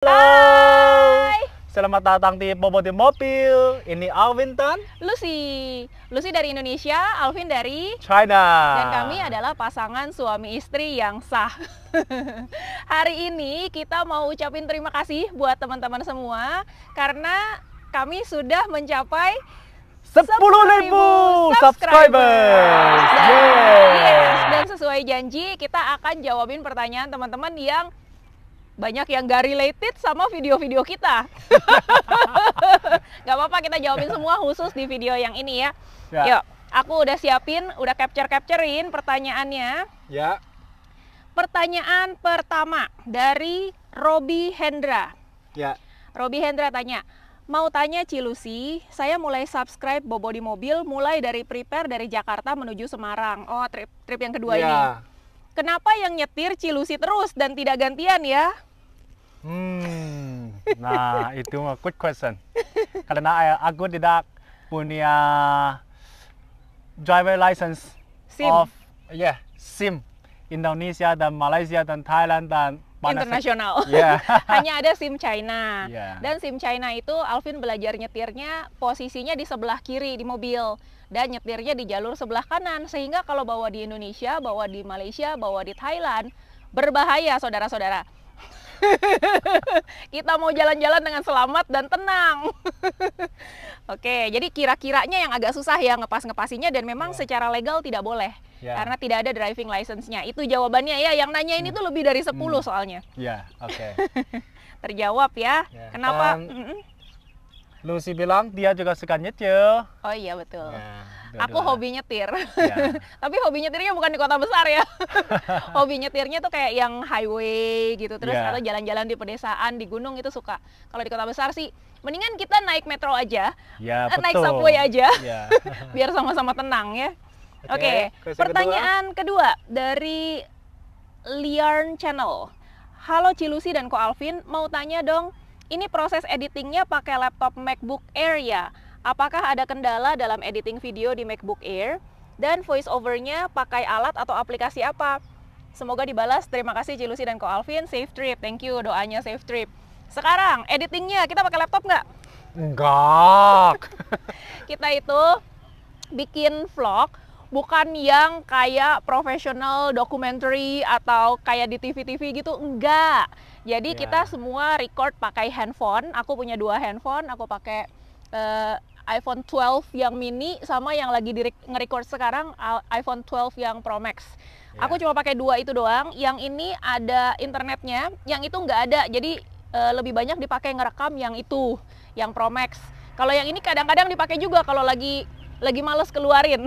Halo, Hai, selamat datang di Bobot di Mobil. Ini Alvin dan Lucy dari Indonesia, Alvin dari, China. dan kami adalah pasangan suami istri yang sah. Hari ini kita mau ucapin terima kasih buat teman-teman semua karena kami sudah mencapai 10.000 subscribers. Dan, Yeay. yes, dan sesuai janji kita akan jawabin pertanyaan teman-teman yang banyak yang gak related sama video-video kita. Gak apa-apa, kita jawabin semua khusus di video yang ini ya. Ya. Yuk, aku udah siapin, udah capturein pertanyaannya. Ya. Pertanyaan pertama dari Robi Hendra. Ya. Robi Hendra tanya, mau tanya Cilusi, saya mulai subscribe Bobo di Mobil mulai dari prepare dari Jakarta menuju Semarang. Oh, trip yang kedua Ya. ini. Kenapa yang nyetir Cilusi terus dan tidak gantian ya? Nah itu good question. Karena aku tidak punya driver license SIM. of SIM Indonesia dan Malaysia dan Thailand dan Internasional. Ya. Hanya ada SIM China. Yeah. Dan SIM China itu Alvin belajar nyetirnya posisinya di sebelah kiri di mobil dan nyetirnya di jalur sebelah kanan, sehingga kalau bawa di Indonesia, bawa di Malaysia, bawa di Thailand berbahaya, saudara-saudara. Kita mau jalan-jalan dengan selamat dan tenang. Oke, jadi kira-kiranya yang agak susah ya ngepas-ngepasinya, dan memang secara legal tidak boleh. Karena tidak ada driving license-nya. Itu jawabannya ya, yang nanya ini tuh lebih dari 10 soalnya. Ya, oke. Terjawab ya. Kenapa? Lucy bilang dia juga suka nyetir. Oh iya betul. Ya, Aku hobi nyetir. Ya. Tapi hobi nyetirnya bukan di kota besar ya. Hobi nyetirnya tuh kayak yang highway gitu, terus Ya. atau jalan-jalan di pedesaan, di gunung itu suka. Kalau di kota besar sih mendingan kita naik metro aja. Ya, Naik betul. subway aja. Ya. Biar sama-sama tenang ya. Oke, question pertanyaan kedua dari Liarn Channel. Halo Cilusi dan Ko Alvin, mau tanya dong, ini proses editingnya pakai laptop MacBook Air ya? Apakah ada kendala dalam editing video di MacBook Air? Dan voice overnya pakai alat atau aplikasi apa? Semoga dibalas. Terima kasih Cilusi dan Ko Alvin. Safe trip. Thank you, doanya safe trip. Sekarang editingnya kita pakai laptop nggak? Enggak. Kita itu bikin vlog bukan yang kayak profesional documentary atau kayak di TV-TV gitu, enggak. Jadi kita semua record pakai handphone. Aku punya 2 handphone, aku pakai iPhone 12 yang mini sama yang lagi nge-record sekarang iPhone 12 yang Pro Max. Aku cuma pakai 2 itu doang. Yang ini ada internetnya, yang itu nggak ada. Jadi lebih banyak dipakai ngerekam yang itu, yang Pro Max. Kalau yang ini kadang-kadang dipakai juga kalau lagi males keluarin.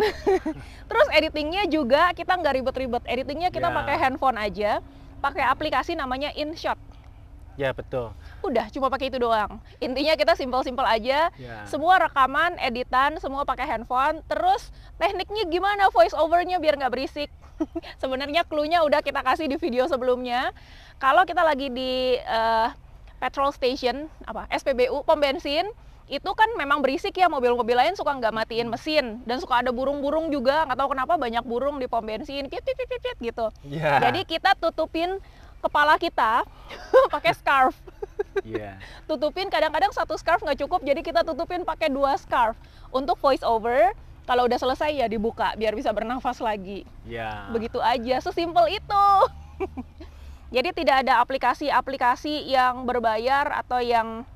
Terus editingnya juga kita nggak ribet-ribet. Editingnya kita pakai handphone aja, pakai aplikasi namanya InShot. Ya, betul. Udah, cuma pakai itu doang. Intinya kita simpel-simpel aja. Semua rekaman, editan, semua pakai handphone. Terus tekniknya gimana voice overnya biar nggak berisik? Sebenarnya clue-nya udah kita kasih di video sebelumnya. Kalau kita lagi di petrol station, SPBU, pom bensin, itu kan memang berisik ya, mobil-mobil lain suka nggak matiin mesin, dan suka ada burung-burung juga, nggak tahu kenapa banyak burung di pom bensin, pit gitu. Jadi kita tutupin kepala kita pakai scarf. Tutupin, kadang-kadang 1 scarf nggak cukup, jadi kita tutupin pakai 2 scarf untuk voice over. Kalau udah selesai ya dibuka biar bisa bernafas lagi. Begitu aja, sesimpel itu. Jadi tidak ada aplikasi-aplikasi yang berbayar atau yang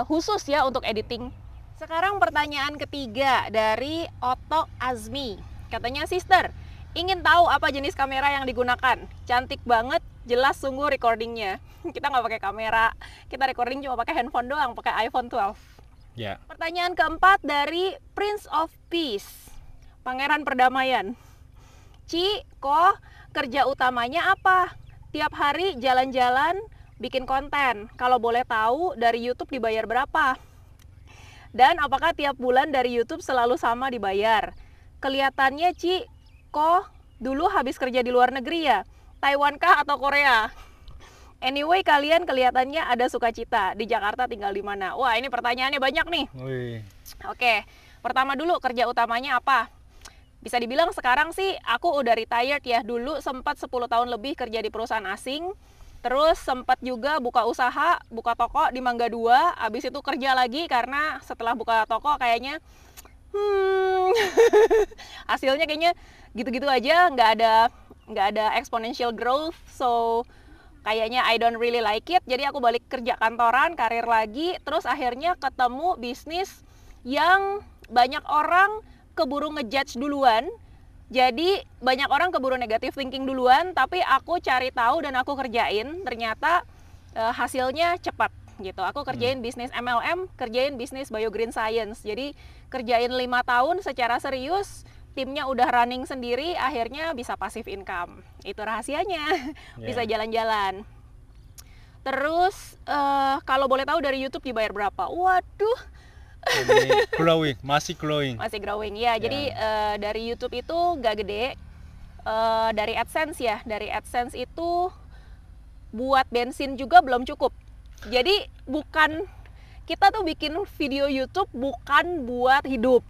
khusus ya untuk editing. Sekarang pertanyaan ketiga dari Otto Azmi. Katanya, sister, ingin tahu apa jenis kamera yang digunakan? Cantik banget, jelas sungguh recordingnya. Kita nggak pakai kamera, kita recording cuma pakai handphone doang, pakai iPhone 12. Pertanyaan keempat dari Prince of Peace, Pangeran Perdamaian. Ci, Ko, kerja utamanya apa? Tiap hari jalan-jalan, bikin konten. Kalau boleh tahu dari YouTube dibayar berapa? Dan apakah tiap bulan dari YouTube selalu sama dibayar? Kelihatannya Ci, Ko dulu habis kerja di luar negeri ya? Taiwan kah atau Korea? Anyway, kalian kelihatannya ada sukacita. Di Jakarta tinggal di mana? Wah, ini pertanyaannya banyak nih. Oke, pertama dulu, kerja utamanya apa? Bisa dibilang sekarang sih aku udah retired ya. Dulu sempat 10 tahun lebih kerja di perusahaan asing. Terus sempat juga buka usaha, buka toko di Mangga 2. Abis itu kerja lagi karena setelah buka toko kayaknya hasilnya kayaknya gitu-gitu aja, nggak ada exponential growth. So kayaknya I don't really like it. Jadi aku balik kerja kantoran, karir lagi. Terus akhirnya ketemu bisnis yang banyak orang keburu ngejudge duluan. Jadi banyak orang keburu negative thinking duluan, tapi aku cari tahu dan aku kerjain. Ternyata hasilnya cepat gitu. Aku kerjain bisnis MLM, kerjain bisnis Biogreen Science. Jadi kerjain 5 tahun secara serius, timnya udah running sendiri, akhirnya bisa passive income. Itu rahasianya. Bisa jalan-jalan. Terus kalau boleh tahu dari YouTube dibayar berapa? Waduh. Growing, masih growing. Masih growing ya. Jadi dari YouTube itu nggak gede. Dari AdSense ya. Dari AdSense itu buat bensin juga belum cukup. Jadi kita tuh bikin video YouTube bukan buat hidup.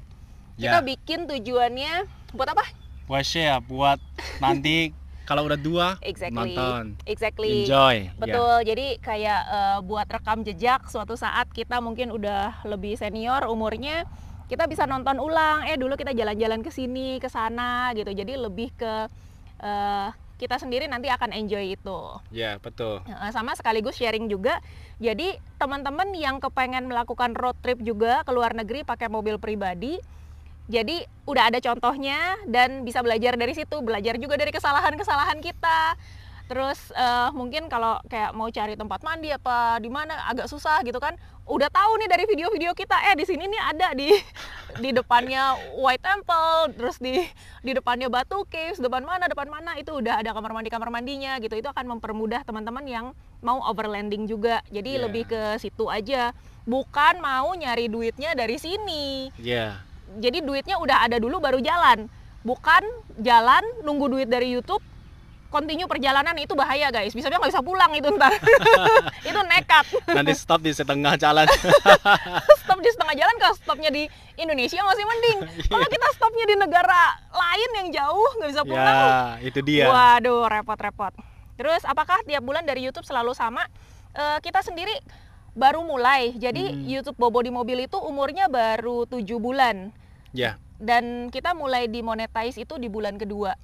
Kita bikin tujuannya buat apa? Buat share, buat nanti kalau udah 2 nonton, enjoy. Betul, jadi kayak buat rekam jejak suatu saat kita mungkin udah lebih senior umurnya, kita bisa nonton ulang, dulu kita jalan-jalan ke sini, ke sana gitu. Jadi lebih ke kita sendiri nanti akan enjoy itu. Ya, betul. Sama sekaligus sharing juga. Jadi teman-teman yang kepengen melakukan road trip juga ke luar negeri pakai mobil pribadi, jadi udah ada contohnya dan bisa belajar dari situ, belajar juga dari kesalahan-kesalahan kita. Terus mungkin kalau kayak mau cari tempat mandi apa di mana agak susah gitu kan, udah tahu nih dari video-video kita, di sini nih ada di depannya White Temple, terus di depannya Batu Caves, depan mana itu udah ada kamar mandinya gitu. Itu akan mempermudah teman-teman yang mau overlanding juga. Jadi lebih ke situ aja, bukan mau nyari duitnya dari sini. Jadi duitnya udah ada dulu baru jalan, bukan jalan nunggu duit dari YouTube, continue perjalanan. Itu bahaya guys, bisa-bisa nggak bisa pulang itu ntar. Itu nekat. Nanti stop di setengah jalan. Stop di setengah jalan, kalau stopnya di Indonesia masih mending. Kalau kita stopnya di negara lain yang jauh nggak bisa pulang. Ya, itu dia. Waduh, repot-repot. Terus apakah tiap bulan dari YouTube selalu sama? Kita sendiri baru mulai. Jadi YouTube Bobo di Mobil itu umurnya baru 7 bulan. Dan kita mulai dimonetize itu di bulan kedua.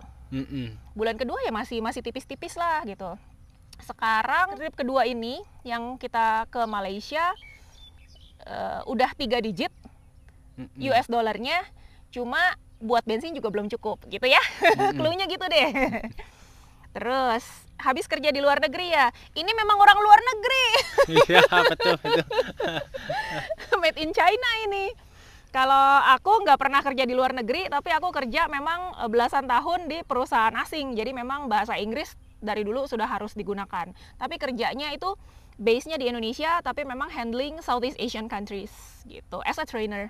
Bulan kedua ya masih tipis-tipis lah gitu. Sekarang trip kedua ini yang kita ke Malaysia udah 3 digit US dollarnya, cuma buat bensin juga belum cukup gitu ya. Cluenya gitu deh. Terus habis kerja di luar negeri ya, ini memang orang luar negeri. Iya, betul. Made in China ini. Kalau aku nggak pernah kerja di luar negeri, tapi aku kerja memang belasan tahun di perusahaan asing. Jadi memang bahasa Inggris dari dulu sudah harus digunakan. Tapi kerjanya itu base-nya di Indonesia, tapi memang handling Southeast Asian countries gitu, as a trainer.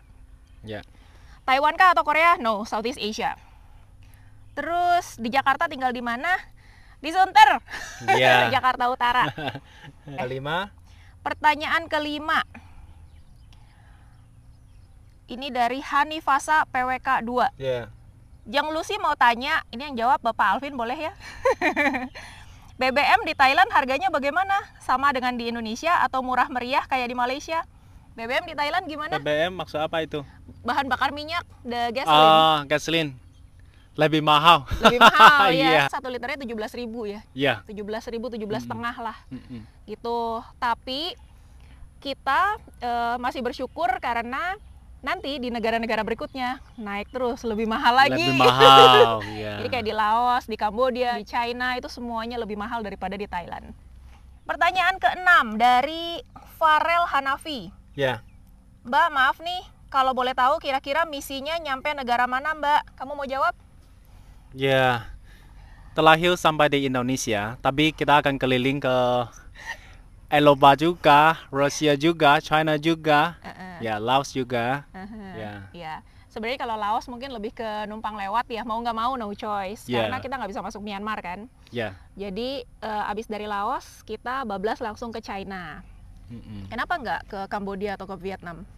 Taiwan kah atau Korea? No, Southeast Asia. Terus di Jakarta tinggal di mana? Di Sunter, Jakarta Utara. Kelima. Pertanyaan kelima. Ini dari Hanifasa PWK 2. Jang Lucy mau tanya, ini yang jawab Bapak Alvin boleh ya? BBM di Thailand harganya bagaimana? Sama dengan di Indonesia atau murah meriah kayak di Malaysia? BBM di Thailand gimana? BBM maksud apa itu? Bahan bakar minyak, the gasoline. Gasoline. Lebih mahal. Lebih mahal ya. 1 liternya 17.000 ya. 17.000, 17,5 lah. Gitu. Tapi kita masih bersyukur karena nanti di negara-negara berikutnya naik terus, lebih mahal lagi. Lebih mahal, Jadi kayak di Laos, di Kamboja, di China itu semuanya lebih mahal daripada di Thailand. Pertanyaan ke-6 dari Farel Hanafi. Mbak, maaf nih, kalau boleh tahu kira-kira misinya nyampe negara mana, Mbak? Kamu mau jawab? Terakhir sampai di Indonesia, tapi kita akan keliling ke Eropa juga, Rusia juga, China juga, Laos juga. Sebenarnya kalau Laos mungkin lebih ke numpang lewat ya, mau nggak mau no choice, karena kita nggak bisa masuk Myanmar kan. Jadi abis dari Laos kita bablas langsung ke China. Kenapa nggak ke Kamboja atau ke Vietnam?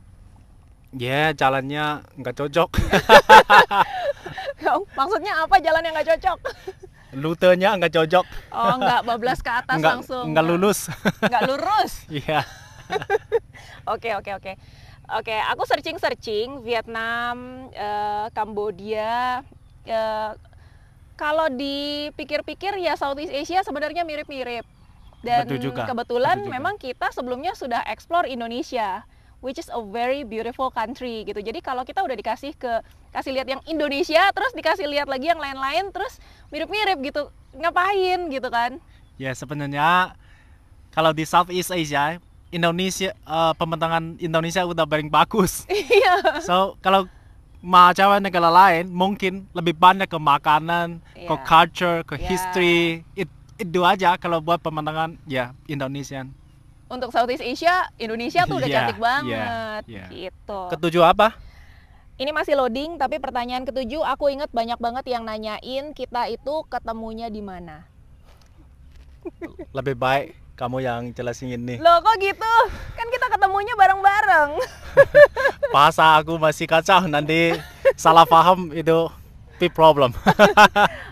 Jalannya nggak cocok. Maksudnya apa jalan yang nggak cocok? Lututnya nggak cocok. Oh, nggak bablas ke atas langsung. Nggak lulus. Nggak lurus. Iya. Oke. Oke, aku searching Vietnam, Kambodia. Kalau dipikir-pikir ya Southeast Asia sebenarnya mirip-mirip. Dan kebetulan memang kita sebelumnya sudah explore Indonesia, which is a very beautiful country gitu. Jadi kalau kita udah kasih lihat yang Indonesia, terus dikasih lihat lagi yang lain-lain, terus mirip-mirip gitu, ngapain gitu kan? Ya sebenarnya kalau di Southeast Asia, Indonesia pembentangan Indonesia udah paling bagus. Iya. So kalau macam negara lain mungkin lebih banyak ke makanan, ke culture, ke history. Itu aja kalau buat pemandangan ya Indonesian. Untuk Southeast Asia, Indonesia tuh udah cantik banget. Gitu. Ketujuh apa? Ini masih loading, tapi pertanyaan ketujuh aku inget banyak banget yang nanyain kita itu ketemunya di mana. Lebih baik kamu yang jelasin ini. Loh kok gitu? Kan kita ketemunya bareng-bareng. Bahasa aku masih kacau, nanti salah paham itu big problem.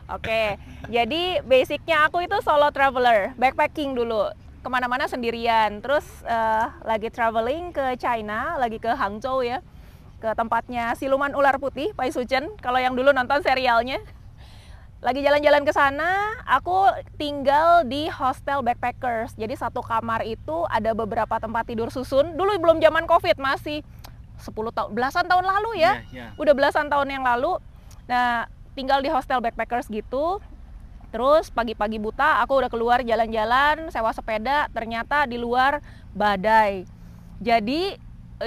Oke, jadi basicnya aku itu solo traveler, backpacking dulu. Kemana-mana sendirian, terus lagi traveling ke China, lagi ke Hangzhou ya, ke tempatnya siluman ular putih, Pai Suchen, kalau yang dulu nonton serialnya. Lagi jalan-jalan ke sana, aku tinggal di hostel backpackers. Jadi satu kamar itu ada beberapa tempat tidur susun. Dulu belum zaman Covid, masih 10 tahun, belasan tahun lalu ya. Udah belasan tahun yang lalu. Nah, tinggal di hostel backpackers gitu. Terus pagi-pagi buta aku udah keluar jalan-jalan, sewa sepeda, ternyata di luar badai. Jadi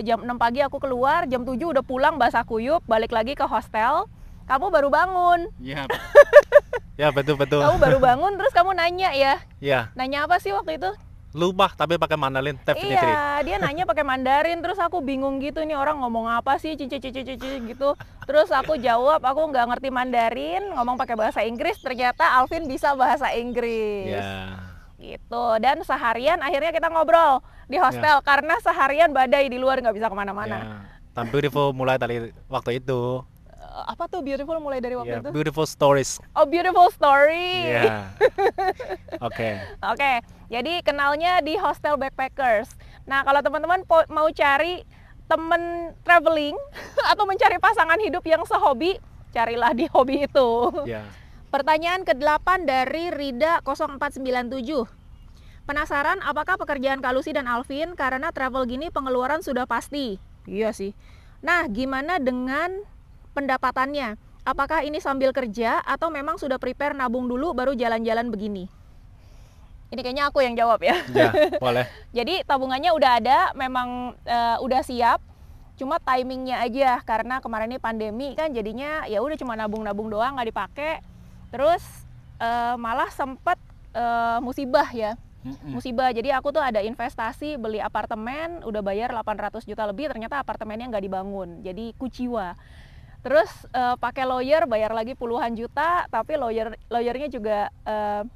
jam 6 pagi aku keluar, jam 7 udah pulang basah kuyup, balik lagi ke hostel. Kamu baru bangun. Iya. Ya betul. Kamu baru bangun terus kamu nanya ya. Iya. Nanya apa sih waktu itu? Lupa tapi pakai Mandarin. Iya, dia nanya pakai Mandarin, terus aku bingung gitu, nih orang ngomong apa sih, cici gitu. Terus aku jawab, aku nggak ngerti Mandarin, ngomong pakai bahasa Inggris. Ternyata Alvin bisa bahasa Inggris. Iya. Gitu. Dan seharian akhirnya kita ngobrol di hostel karena seharian badai di luar, nggak bisa kemana-mana. Tapi beautiful mulai dari waktu itu. Apa tuh beautiful mulai dari waktu itu? Beautiful stories. Oh, beautiful story. Iya. Oke. Jadi kenalnya di hostel backpackers. Nah, kalau teman-teman mau cari temen traveling atau mencari pasangan hidup yang sehobi, carilah di hobi itu. Pertanyaan ke-8 dari Rida 0497. Penasaran apakah pekerjaan Kak Lucy dan Alvin karena travel gini pengeluaran sudah pasti? Iya sih. Nah, gimana dengan pendapatannya? Apakah ini sambil kerja atau memang sudah prepare nabung dulu baru jalan-jalan begini? Ini kayaknya aku yang jawab ya. Ya, boleh. Jadi tabungannya udah ada, memang udah siap. Cuma timingnya aja karena kemarin ini pandemi kan, jadinya ya udah cuma nabung-nabung doang, nggak dipakai. Terus malah sempet musibah ya. Musibah. Jadi aku tuh ada investasi beli apartemen, udah bayar 800 juta lebih, ternyata apartemennya nggak dibangun. Jadi kuciwa. Terus pakai lawyer, bayar lagi puluhan juta, tapi lawyernya juga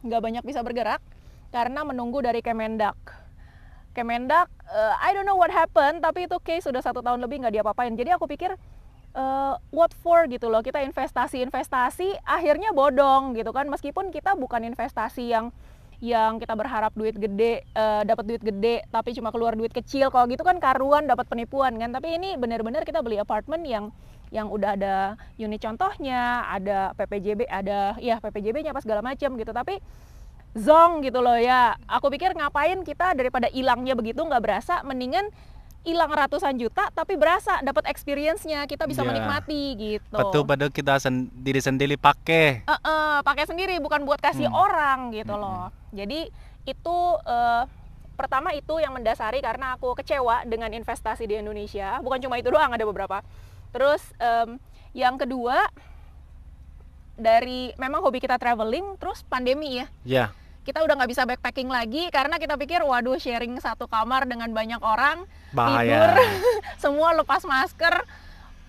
nggak banyak bisa bergerak karena menunggu dari Kemendak. I don't know what happened, tapi itu case sudah 1 tahun lebih nggak diapa-apain. Jadi aku pikir what for gitu loh, kita investasi akhirnya bodong gitu kan, meskipun kita bukan investasi yang kita berharap duit gede, dapat duit gede tapi cuma keluar duit kecil. Kalau gitu kan karuan, dapat penipuan kan. Tapi ini benar-benar kita beli apartemen yang udah ada unit contohnya, ada PPJB, ada ya PPJB-nya apa segala macam gitu. Tapi zong gitu loh ya. Aku pikir ngapain kita daripada hilangnya begitu nggak berasa, mendingan hilang ratusan juta tapi berasa dapat experience-nya, kita bisa menikmati gitu. Betul kita sendiri pakai. Pakai sendiri, bukan buat kasih orang gitu loh. Jadi itu pertama itu yang mendasari karena aku kecewa dengan investasi di Indonesia. Bukan cuma itu doang, ada beberapa. Terus yang kedua, dari memang hobi kita traveling, terus pandemi ya. Iya. Kita udah nggak bisa backpacking lagi karena kita pikir waduh, sharing satu kamar dengan banyak orang, bahaya. Tidur semua lepas masker,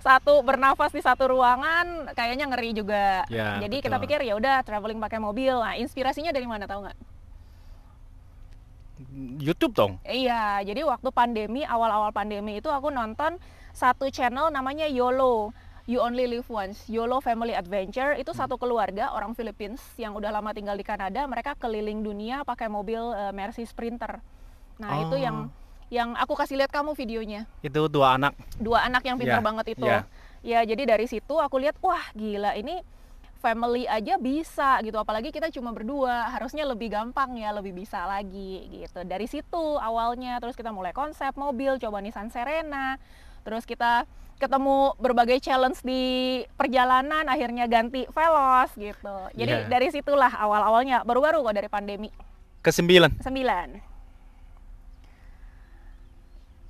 satu bernafas di satu ruangan, kayaknya ngeri juga. Ya, jadi betul. kita pikir ya udah traveling pakai mobil. Nah, inspirasinya dari mana tahu nggak? YouTube dong. Iya, jadi waktu pandemi, awal-awal pandemi itu aku nonton satu channel namanya YOLO. You Only Live Once, YOLO Family Adventure. Itu satu keluarga orang Philippines yang udah lama tinggal di Kanada. Mereka keliling dunia pakai mobil Mercy Sprinter. Nah itu yang aku kasih lihat kamu videonya. Itu dua anak yang pintar banget itu. Ya jadi dari situ aku lihat, wah gila, ini family aja bisa gitu, apalagi kita cuma berdua, harusnya lebih gampang ya, lebih bisa lagi gitu. Dari situ awalnya, terus kita mulai konsep mobil, coba Nissan Serena, terus kita ketemu berbagai challenge di perjalanan, akhirnya ganti Veloz gitu. Jadi dari situlah awal-awalnya, baru-baru kok dari pandemi. Ke-9.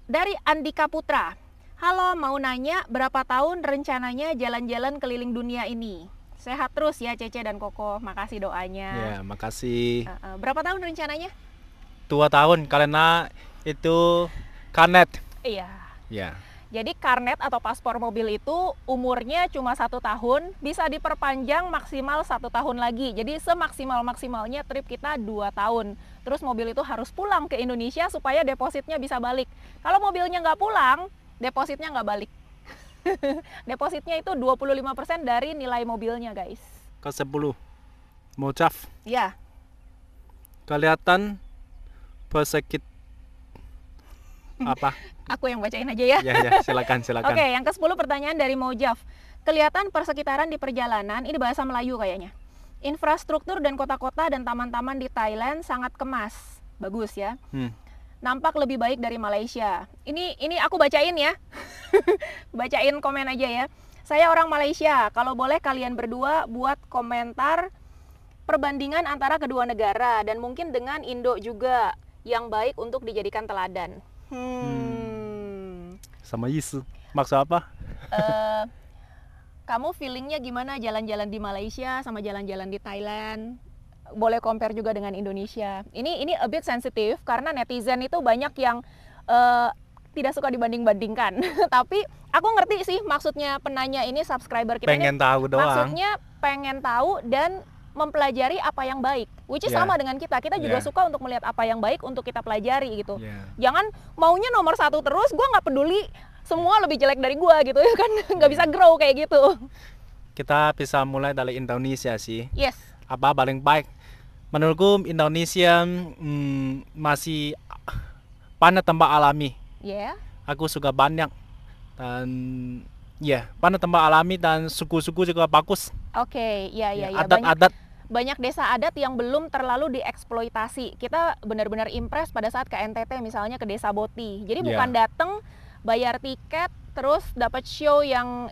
Dari Andika Putra, halo, mau nanya berapa tahun rencananya jalan-jalan keliling dunia ini? Sehat terus ya Cece dan Koko, makasih doanya. Ya, makasih. Berapa tahun rencananya? 2 tahun, karena itu karnet. Iya. Ya. Jadi karnet atau paspor mobil itu umurnya cuma 1 tahun, bisa diperpanjang maksimal 1 tahun lagi. Jadi semaksimal-maksimalnya trip kita 2 tahun. Terus mobil itu harus pulang ke Indonesia supaya depositnya bisa balik. Kalau mobilnya nggak pulang, depositnya nggak balik. Depositnya itu 25% dari nilai mobilnya, guys. Ke-10. Mojaf. Ya. Kelihatan pesakit apa? Aku yang bacain aja ya. Ya, silakan. Oke, yang ke-10 pertanyaan dari Mojaf. Kelihatan persekitaran di perjalanan, ini bahasa Melayu kayaknya. Infrastruktur dan kota-kota dan taman-taman di Thailand sangat kemas. Bagus ya. Nampak lebih baik dari Malaysia. Ini aku bacain ya. Bacain komen aja ya. Saya orang Malaysia. Kalau boleh kalian berdua buat komentar perbandingan antara kedua negara dan mungkin dengan Indo juga yang baik untuk dijadikan teladan. Sama isu. Maksud apa? Kamu feelingnya gimana jalan-jalan di Malaysia sama jalan-jalan di Thailand? Boleh compare juga dengan Indonesia. Ini a bit sensitif karena netizen itu banyak yang tidak suka dibanding-bandingkan. Tapi aku ngerti sih maksudnya penanya ini, subscriber kita pengen tahu doang. Maksudnya pengen tahu dan mempelajari apa yang baik, which is sama dengan kita juga suka untuk melihat apa yang baik untuk kita pelajari gitu. Jangan maunya nomor 1 terus, gue nggak peduli semua lebih jelek dari gue gitu ya kan, nggak bisa grow kayak gitu. Kita bisa mulai dari Indonesia sih. Yes. Apa paling baik? Menurutku Indonesia masih banyak tempat alami. Aku suka banyak dan banyak tempat alami dan suku-suku juga bagus. Oke, ya. Adat-adat. Banyak desa adat yang belum terlalu dieksploitasi. Kita benar-benar impress pada saat ke NTT misalnya, ke Desa Boti. Jadi bukan datang bayar tiket terus dapat show yang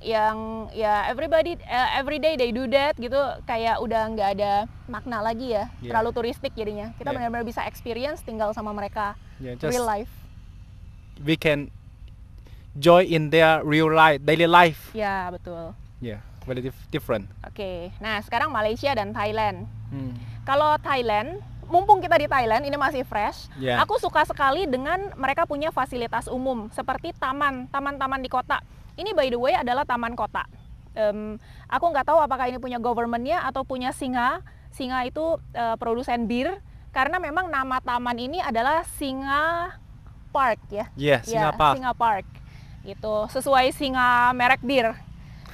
ya every day they do that gitu, kayak udah nggak ada makna lagi ya. Terlalu turistik jadinya. Kita benar-benar bisa experience tinggal sama mereka real life. We can joy in their real life, daily life. Ya, betul. Very different. Oke, nah sekarang Malaysia dan Thailand. Kalau Thailand, mumpung kita di Thailand, ini masih fresh. Aku suka sekali dengan mereka punya fasilitas umum seperti taman-taman di kota. Ini by the way adalah taman kota. Aku nggak tahu apakah ini punya government-nya atau punya Singa. Singa itu produsen bir, karena memang nama taman ini adalah Singa Park ya. Singa Park. Singa Park. Gitu, sesuai singa merek bir.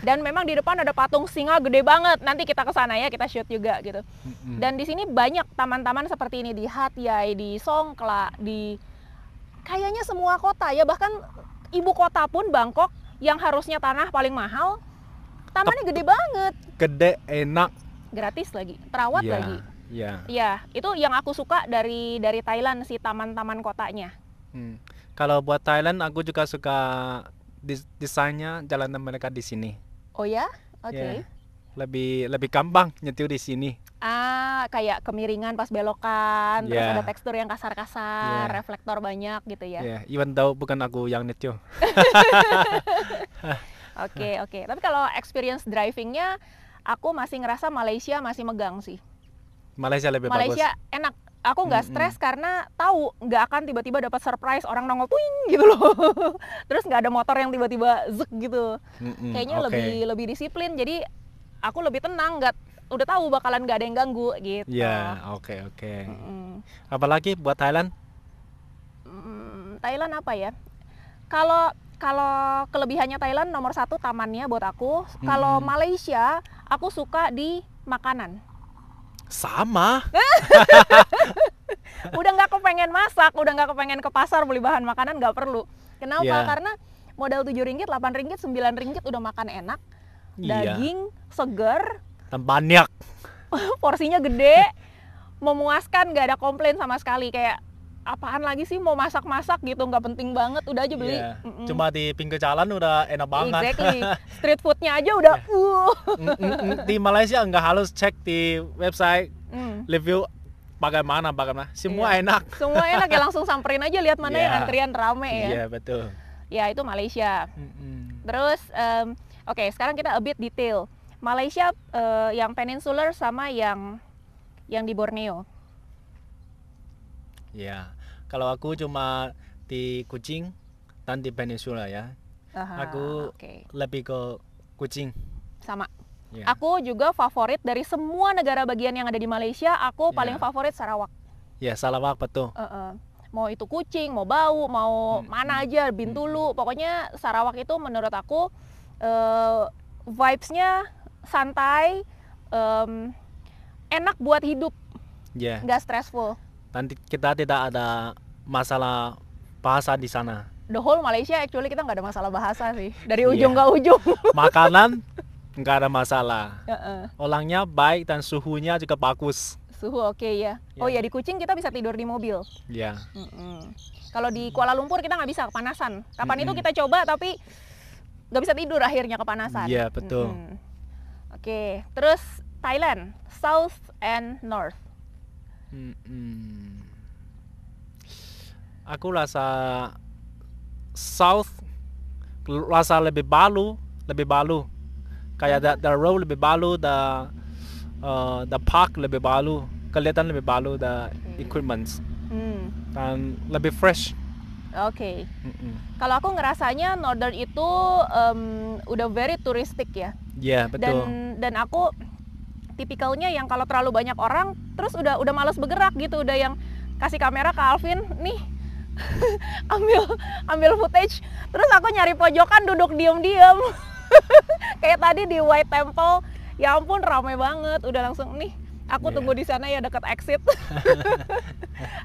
Dan memang di depan ada patung singa gede banget. Nanti kita ke sana ya, kita shoot juga gitu. Dan di sini banyak taman-taman seperti ini di Hat Yai, di Songkla, di kayaknya semua kota ya, bahkan ibu kota pun Bangkok yang harusnya tanah paling mahal, tamannya gede banget. Gede, enak, gratis lagi, terawat lagi. Ya, itu yang aku suka dari Thailand sih, taman-taman kotanya. Kalau buat Thailand aku juga suka desainnya jalanan mereka di sini. Oh ya? Oke. Lebih gampang nyetir di sini. Kayak kemiringan pas belokan, terus ada tekstur yang kasar-kasar, reflektor banyak gitu ya. Even though bukan aku yang nyetir. Oke. Tapi kalau experience drivingnya, aku masih ngerasa Malaysia masih megang sih. Malaysia lebih bagus. Malaysia enak. Aku nggak stres karena tahu nggak akan tiba-tiba dapat surprise orang nongol puing gitu loh. Terus nggak ada motor yang tiba-tiba zek gitu. Kayaknya lebih disiplin. Jadi aku lebih tenang, udah tahu bakalan nggak ada yang ganggu gitu. Oke. Apalagi buat Thailand? Thailand apa ya? Kalau kalau kelebihannya Thailand nomor 1 tamannya buat aku. Kalau Malaysia, aku suka di makanan. Sama. Udah nggak kepengen masak, udah nggak kepengen ke pasar beli bahan makanan, nggak perlu. Kenapa? Karena modal 7 ringgit, 8 ringgit, 9 ringgit udah makan enak. Daging, seger. Dan banyak. Porsinya gede, memuaskan, nggak ada komplain sama sekali. Kayak apaan lagi sih mau masak-masak gitu, nggak penting banget, udah aja beli. Cuma di pinggir jalan udah enak banget. Exactly. Street foodnya aja udah Di Malaysia nggak harus cek di website review bagaimana semua enak. Semua enak ya, langsung samperin aja, lihat mana yang antrian rame ya. Iya betul. Ya itu Malaysia. Terus oke, sekarang kita a bit detail. Malaysia yang peninsular sama yang di Borneo. Ya, kalau aku cuma di Kuching dan di Peninsula ya. Aku lebih ke Kuching. Sama. Aku juga favorit dari semua negara bagian yang ada di Malaysia, aku paling favorit Sarawak. Ya, Sarawak betul. Mau itu Kuching, mau Bau, mau mana aja, Bintulu, pokoknya Sarawak itu menurut aku vibes-nya santai, enak buat hidup, nggak stressful. Dan kita tidak ada masalah bahasa di sana. The whole Malaysia actually kita nggak ada masalah bahasa sih, dari ujung ke ujung. Makanan nggak ada masalah. Orangnya baik dan suhunya juga bagus. Suhu oke ya. Oh ya, di Kuching kita bisa tidur di mobil. Iya. Kalau di Kuala Lumpur kita nggak bisa, kepanasan. Kapan itu kita coba tapi nggak bisa tidur, akhirnya kepanasan. Iya betul. Oke, terus Thailand, South and North. Aku rasa South rasa lebih baru. Kayak the road lebih baru, the park lebih baru, kelihatan lebih baru, the equipments dan lebih fresh. Oke. Kalau aku ngerasanya Northern itu udah very touristic ya. Iya betul. Dan aku tipikalnya yang kalau terlalu banyak orang terus udah malas bergerak gitu, udah yang kasih kamera ke Alvin nih ambil footage, terus aku nyari pojokan duduk diem kayak tadi di White Temple, ya ampun rame banget, udah langsung nih aku tunggu di sana ya dekat exit.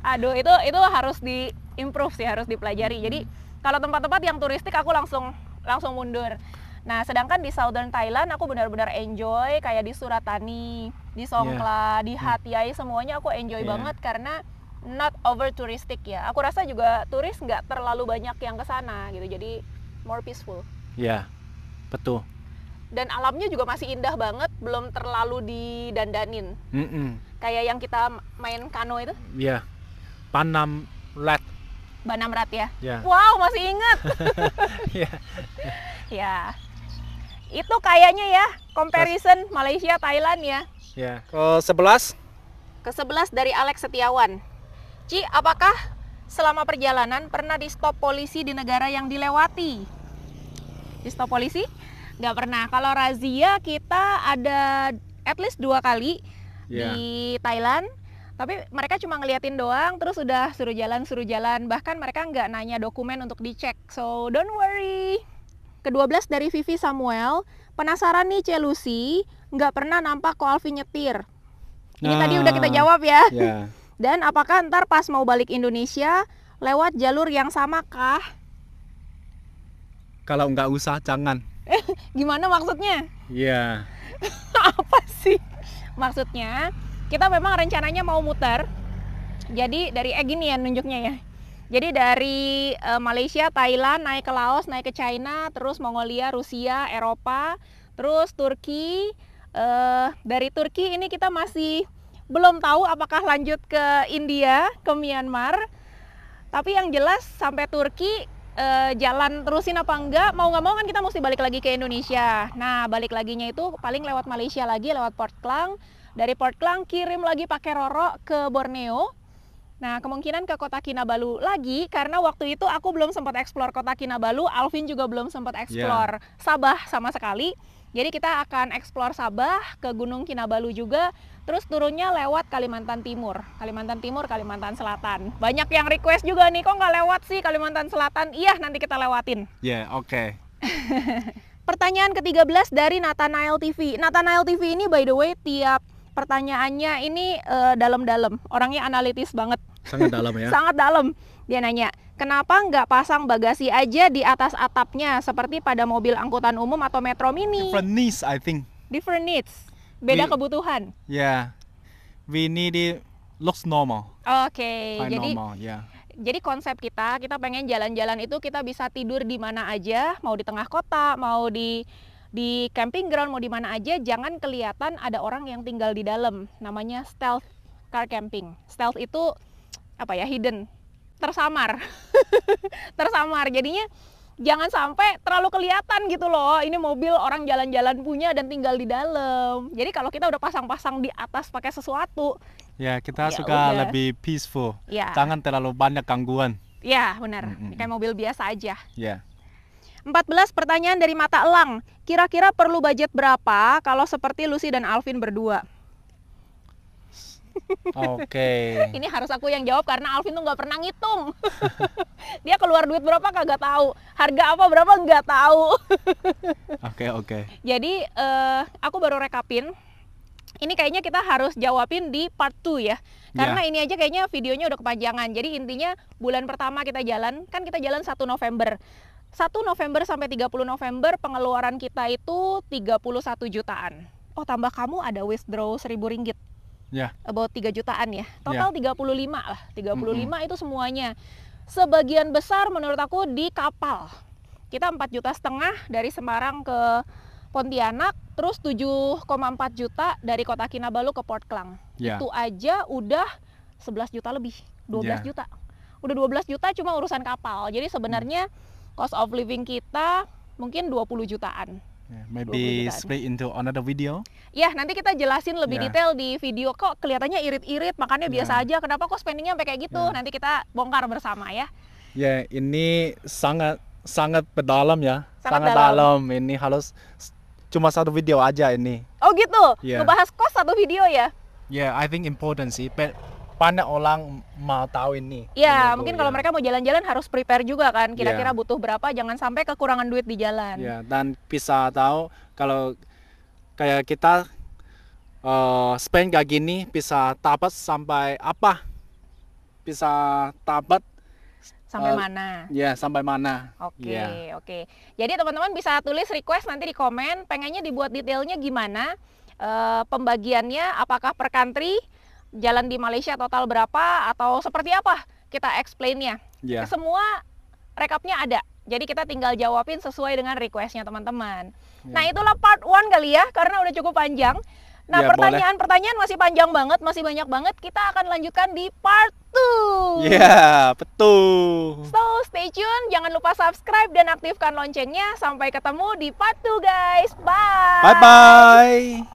Aduh, itu harus di improve sih, harus dipelajari. Jadi kalau tempat-tempat yang turistik aku langsung mundur. Nah, sedangkan di Southern Thailand aku benar-benar enjoy, kayak di Suratani, di Songkhla, di Hat Yai, semuanya aku enjoy banget karena not over touristic ya. Aku rasa juga turis nggak terlalu banyak yang ke sana gitu, jadi more peaceful. Iya, betul. Dan alamnya juga masih indah banget, belum terlalu didandanin. Kayak yang kita main kano itu. Iya, Banam Rat. Banam Rat ya? Yeah. Wow, masih ingat. Ya. Itu kayaknya ya, comparison Malaysia, Thailand ya. Ya. Ke-11? Ke-11 dari Alex Setiawan. Ci, apakah selama perjalanan pernah di stop polisi di negara yang dilewati? Di stop polisi? Nggak pernah. Kalau razia kita ada at least 2 kali di Thailand. Tapi mereka cuma ngeliatin doang, terus udah suruh jalan. Bahkan mereka nggak nanya dokumen untuk dicek. So, don't worry. Ke-12 dari Vivi Samuel, penasaran nih Celusi, nggak pernah nampak ko Alvin nyetir. Ini tadi udah kita jawab ya. Dan apakah ntar pas mau balik Indonesia, lewat jalur yang sama kah? Kalau nggak usah, jangan. Gimana maksudnya? Iya. Apa sih? Maksudnya, kita memang rencananya mau muter. Jadi dari gini ya nunjuknya ya. Jadi dari Malaysia, Thailand, naik ke Laos, naik ke China, terus Mongolia, Rusia, Eropa, terus Turki. Dari Turki ini kita masih belum tahu apakah lanjut ke India, ke Myanmar. Tapi yang jelas sampai Turki jalan terusin apa enggak, mau nggak mau kan kita mesti balik lagi ke Indonesia. Nah, balik laginya itu paling lewat Malaysia lagi, lewat Port Klang. Dari Port Klang kirim lagi pakai Roro ke Borneo. Nah, kemungkinan ke Kota Kinabalu lagi karena waktu itu aku belum sempat eksplor Kota Kinabalu, Alvin juga belum sempat eksplor Sabah sama sekali. Jadi kita akan eksplor Sabah, ke Gunung Kinabalu juga, terus turunnya lewat Kalimantan Timur, Kalimantan Selatan. Banyak yang request juga nih, kok nggak lewat sih Kalimantan Selatan? Iya, nanti kita lewatin. Oke. Pertanyaan ke-13 dari Nathanael TV. Nathanael TV ini by the way tiap pertanyaannya ini dalam-dalam, orangnya analitis banget. Sangat dalam ya. Sangat dalam. Dia nanya, kenapa nggak pasang bagasi aja di atas atapnya seperti pada mobil angkutan umum atau metro mini? Different needs, I think. Different needs. Beda kebutuhan. We need it looks normal. Oke. Jadi konsep kita pengen jalan-jalan itu kita bisa tidur di mana aja, mau di tengah kota, mau di camping ground, mau di mana aja, jangan kelihatan ada orang yang tinggal di dalam. Namanya stealth car camping. Stealth itu apa ya, hidden, tersamar. Tersamar. Jadinya jangan sampai terlalu kelihatan gitu loh. Ini mobil orang jalan-jalan punya dan tinggal di dalam. Jadi kalau kita udah pasang-pasang di atas pakai sesuatu, kita suka lebih peaceful. Jangan terlalu banyak gangguan. Benar. Kayak mobil biasa aja. 14 pertanyaan dari Mata Elang. Kira-kira perlu budget berapa kalau seperti Lucy dan Alvin berdua? Oke. Ini harus aku yang jawab karena Alvin tuh nggak pernah ngitung. Dia keluar duit berapa kagak tahu. Harga apa berapa nggak tahu. Oke. Jadi aku baru rekapin. Ini kayaknya kita harus jawabin di part 2 ya. Karena ini aja kayaknya videonya udah kepanjangan. Jadi intinya bulan pertama kita jalan, kan kita jalan 1 November. 1 November sampai 30 November pengeluaran kita itu 31 jutaan. Oh, tambah kamu ada withdraw 1.000 ringgit. About 3 jutaan ya. Total 35 lah. 35 itu semuanya. Sebagian besar menurut aku di kapal. Kita 4,5 juta dari Semarang ke Pontianak, terus 7,4 juta dari Kota Kinabalu ke Port Klang. Itu aja udah 11 juta lebih, 12 juta. Udah 12 juta cuma urusan kapal. Jadi sebenarnya cost of living kita mungkin 20 jutaan. Maybe split into another video. Nanti kita jelasin lebih detail di video. Kok kelihatannya irit-irit, makannya biasa aja. Kenapa kok spendingnya sampai kayak gitu? Nanti kita bongkar bersama ya. Ini sangat berdalam ya. Sangat dalam. Ini harus cuma satu video aja ini. Oh gitu? Ngebahas kos satu video ya? I think important sih. Banyak orang mau tahu ini. Mungkin kalau mereka mau jalan-jalan harus prepare juga kan. Kira-kira butuh berapa, jangan sampai kekurangan duit di jalan. Dan bisa tahu kalau kayak kita spend kayak gini bisa dapat sampai apa? Bisa dapat sampai mana? Sampai mana. Oke. Jadi teman-teman bisa tulis request nanti di komen, pengennya dibuat detailnya gimana, pembagiannya apakah per country, jalan di Malaysia total berapa, atau seperti apa kita explain-nya. Semua rekapnya ada, jadi kita tinggal jawabin sesuai dengan requestnya teman-teman. Nah itulah part 1 kali ya, karena udah cukup panjang. Nah pertanyaan-pertanyaan masih panjang banget, masih banyak banget. Kita akan lanjutkan di part 2. Betul. So stay tune, jangan lupa subscribe dan aktifkan loncengnya. Sampai ketemu di part 2 guys. Bye. Bye-bye.